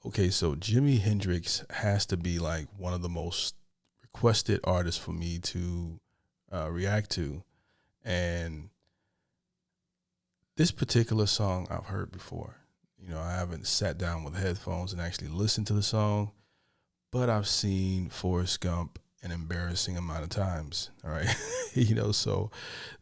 Okay, so Jimi Hendrix has to be like one of the most requested artists for me to react to. And this particular song I've heard before. I haven't sat down with headphones and actually listened to the song, but I've seen Forrest Gump an embarrassing amount of times. All right. So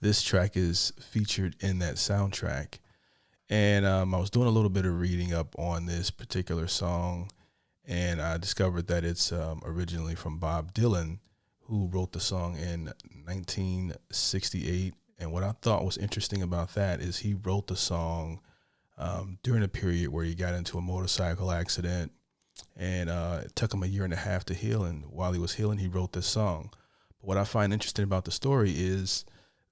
this track is featured in that soundtrack. And I was doing a little bit of reading up on this particular song, and I discovered that it's originally from Bob Dylan, who wrote the song in 1968. And what I thought was interesting about that is he wrote the song during a period where he got into a motorcycle accident, and it took him a year and a half to heal. And while he was healing, he wrote this song. But what I find interesting about the story is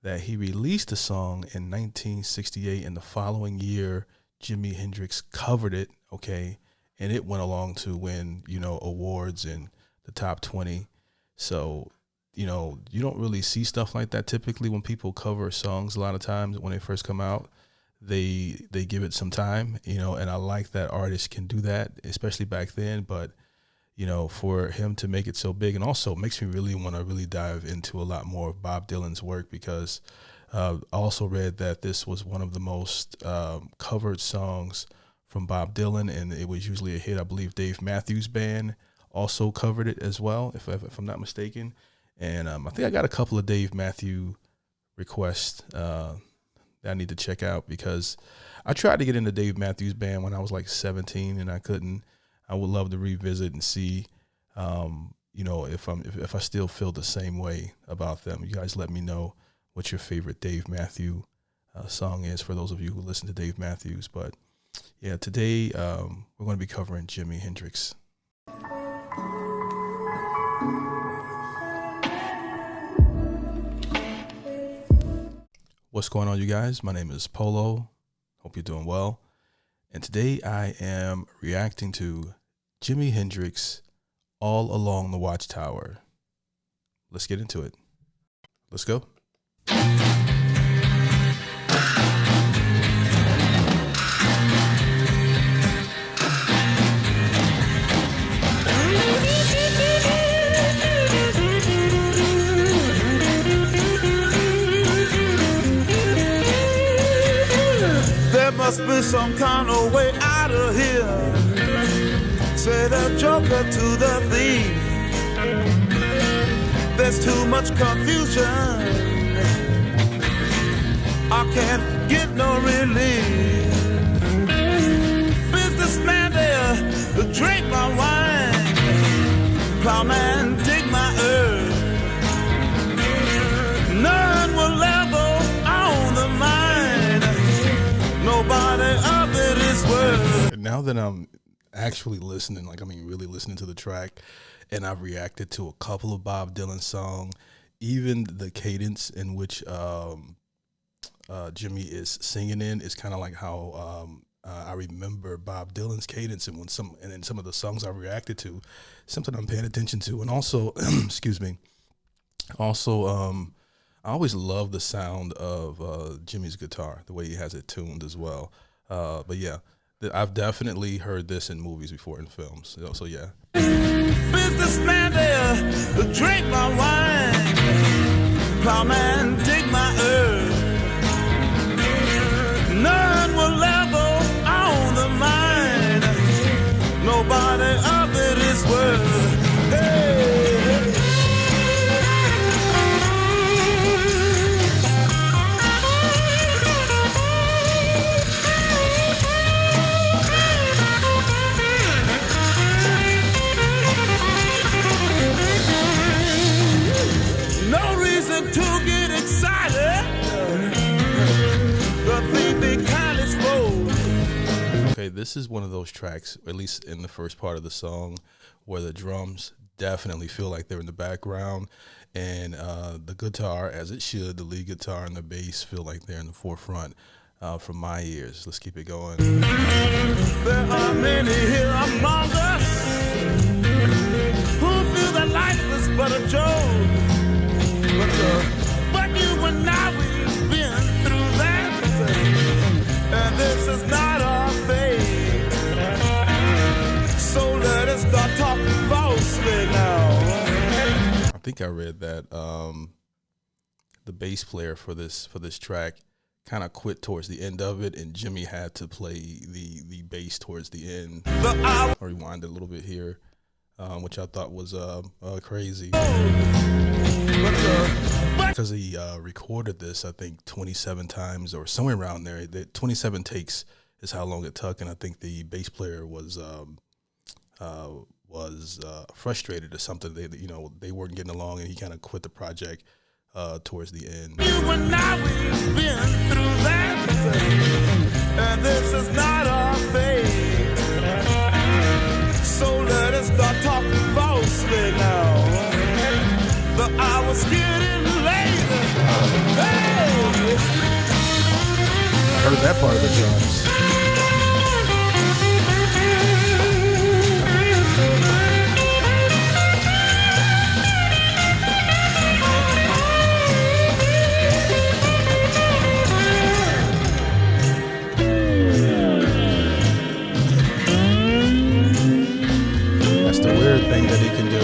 that he released the song in 1968, and the following year, Jimi Hendrix covered it, okay, and it went along to win, awards in the top 20. So, you don't really see stuff like that typically when people cover songs. A lot of times when they first come out, they give it some time, and I like that artists can do that, especially back then. But for him to make it so big, and also makes me really want to really dive into a lot more of Bob Dylan's work, because I also read that this was one of the most covered songs from Bob Dylan, and it was usually a hit. I believe Dave Matthews Band also covered it as well, if I'm not mistaken. And I think I got a couple of Dave Matthews requests that I need to check out, because I tried to get into Dave Matthews Band when I was like 17 and I couldn't. I would love to revisit and see, if I still feel the same way about them. You guys let me know what your favorite Dave Matthews song is, for those of you who listen to Dave Matthews. But yeah, today we're going to be covering Jimi Hendrix. What's going on, you guys? My name is Polo. Hope you're doing well. And today I am reacting to Jimi Hendrix, All Along the Watchtower. Let's get into it. Let's go. There must be some kind of way out of here. Say the joker to the thief. There's too much confusion. I can't get no relief. Businessman there, drink my wine. Plowman, dig my earth. None will level on the mine. Nobody of it is worth. Now that I'm actually listening, really listening to the track, and I've reacted to a couple of Bob Dylan songs, even the cadence in which Jimmy is singing in is kind of like how I remember Bob Dylan's cadence, and in some of the songs I reacted to, something I'm paying attention to. And also, excuse me, I always love the sound of Jimmy's guitar, the way he has it tuned as well. But yeah, I've definitely heard this in movies before, in films. So yeah. Businessman there, drink my wine. Plowman, dig my earth. None will level on the mine. Nobody of it is worth. Hey. Okay, this is one of those tracks, at least in the first part of the song, where the drums definitely feel like they're in the background, and the guitar, as it should, the lead guitar and the bass feel like they're in the forefront. From my ears, let's keep it going. There are many here among us who feel that life is but a joke. But you and I, we've been through that, and this is not our fate. think I read that the bass player for this track kind of quit towards the end of it, and Jimmy had to play the bass towards the end. I'll rewind it a little bit here, which I thought was crazy. Because he recorded this, I think, 27 times or somewhere around there. 27 takes is how long it took, and I think the bass player was frustrated or something. They weren't getting along, and he kind of quit the project towards the end. You and I, we've been through that, and this is not our fate. So let us start talking falsely now. The hour's getting late. Hey! I heard that part of the drums. That's the weird thing that he can do.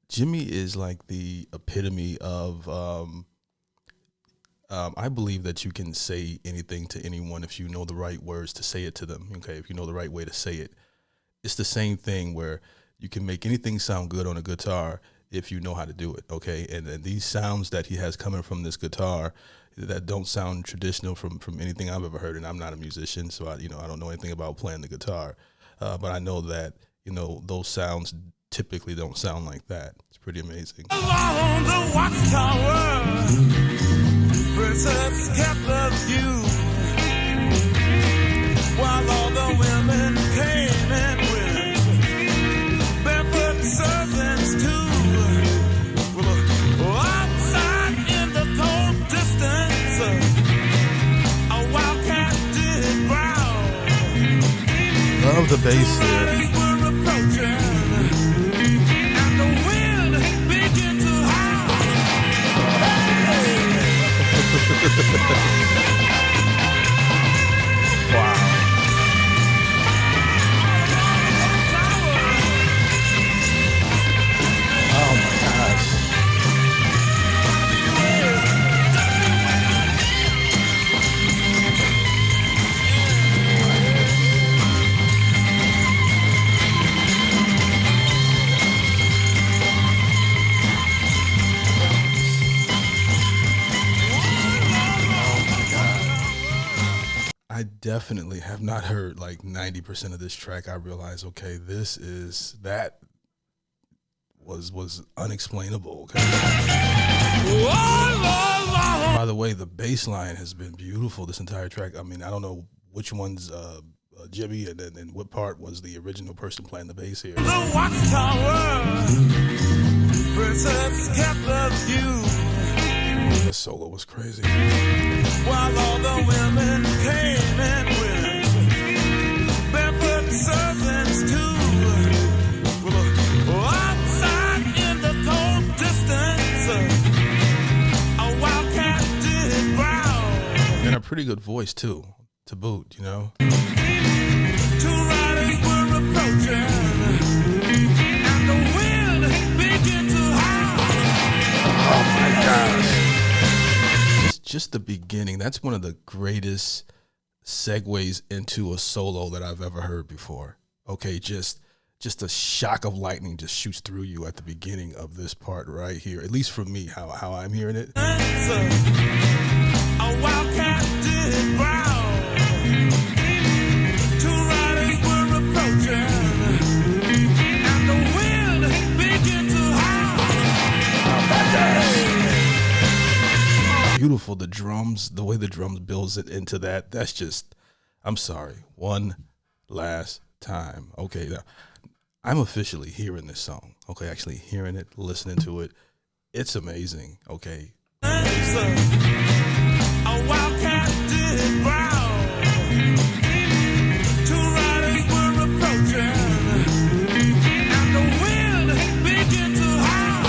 Jimmy is like the epitome of, I believe that you can say anything to anyone if you know the right words to say it to them. Okay, if you know the right way to say it. It's the same thing where you can make anything sound good on a guitar if you know how to do it. Okay, and these sounds that he has coming from this guitar that don't sound traditional from anything I've ever heard. And I'm not a musician, so I don't know anything about playing the guitar, but I know that those sounds typically don't sound like that. It's pretty amazing. Along the watchtower, precepts kept of you, while all the women came and went, barefoot servants too. Well, outside in the cold distance, a wildcat did growl. Love the bass here. Wow. Oh my gosh. I definitely have not heard like 90% of this track. I realized, okay, that was unexplainable. Okay. By the way, the bass line has been beautiful this entire track. I mean, I don't know which one's Jimmy and what part was the original person playing the bass here. The watchtower, precepts kept of you. This solo was crazy. While all the women came and went, barefoot servants too. Well, outside in the cold distance, a wildcat did growl. And a pretty good voice too, to boot, Two riders were approaching, and the wind began to howl. Oh my gosh. Just the beginning. That's one of the greatest segues into a solo that I've ever heard before. Okay, just a shock of lightning just shoots through you at the beginning of this part right here. At least for me, how I'm hearing it. A wildcat did growl. Two riders were approaching, and the wind began to howl. Oh my gosh. beautiful. The drums, the way the drums builds it into that, that's just, I'm sorry, one last time. Okay, now, I'm officially hearing this song. Okay, actually hearing it, listening to it. It's amazing. Okay. A wildcat did growl. Two riders were approaching, and the wind began to howl.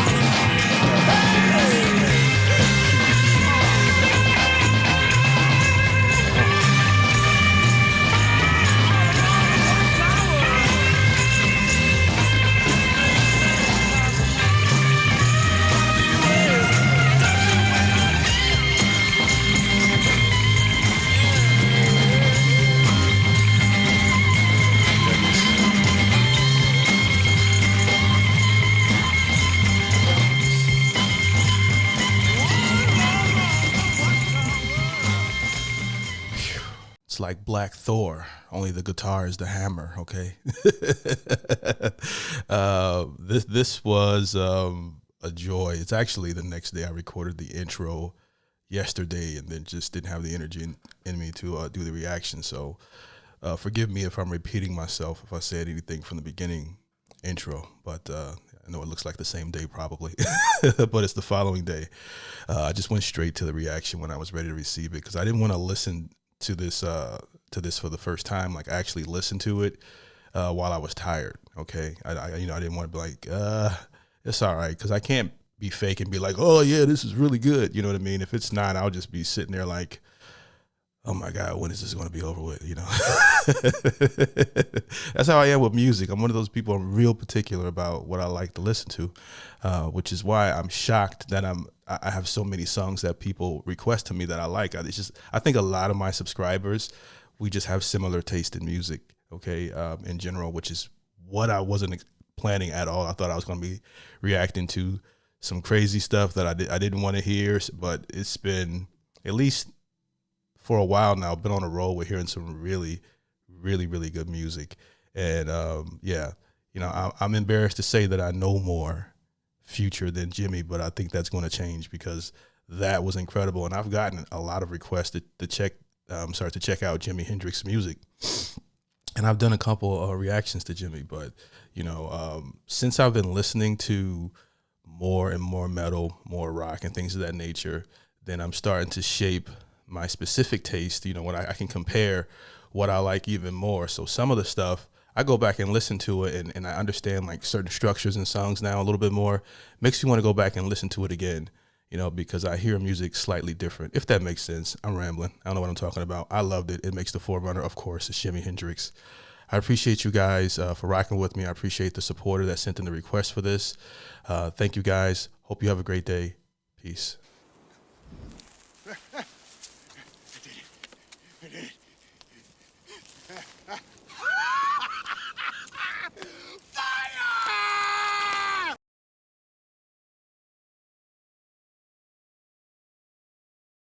It's like Black Thor, only the guitar is the hammer. Okay. This was a joy. It's actually the next day I recorded the intro yesterday, and then just didn't have the energy in me to do the reaction. So forgive me if I'm repeating myself if I said anything from the beginning intro, but I know it looks like the same day probably, but it's the following day. I just went straight to the reaction when I was ready to receive it, because I didn't want to listen to this for the first time. Like, I actually listened to it while I was tired. Okay, I didn't want to be like, it's all right, because I can't be fake and be like, oh yeah, this is really good. You know what I mean? If it's not, I'll just be sitting there like, oh my God, when is this going to be over with? You know, that's how I am with music. I'm one of those people, I'm real particular about what I like to listen to, which is why I'm shocked that I have so many songs that people request to me that I like. I think a lot of my subscribers, we just have similar taste in music, okay, in general, which is what I wasn't planning at all. I thought I was going to be reacting to some crazy stuff that I didn't want to hear, but it's been, at least for a while now, been on a roll with hearing some really, really, really good music. And I'm embarrassed to say that I know more Future than Jimmy, but I think that's going to change, because that was incredible. And I've gotten a lot of requests to check out Jimi Hendrix music, and I've done a couple reactions to Jimmy. But since I've been listening to more and more metal, more rock, and things of that nature, then I'm starting to shape my specific taste. When I can compare what I like even more. So some of the stuff, I go back and listen to it, and I understand like certain structures in songs now a little bit more. Makes me want to go back and listen to it again, because I hear music slightly different, if that makes sense. I'm rambling. I don't know what I'm talking about. I loved it. It makes the forerunner, of course, it's Jimi Hendrix. I appreciate you guys for rocking with me. I appreciate the supporter that sent in the request for this. Thank you guys. Hope you have a great day. Peace.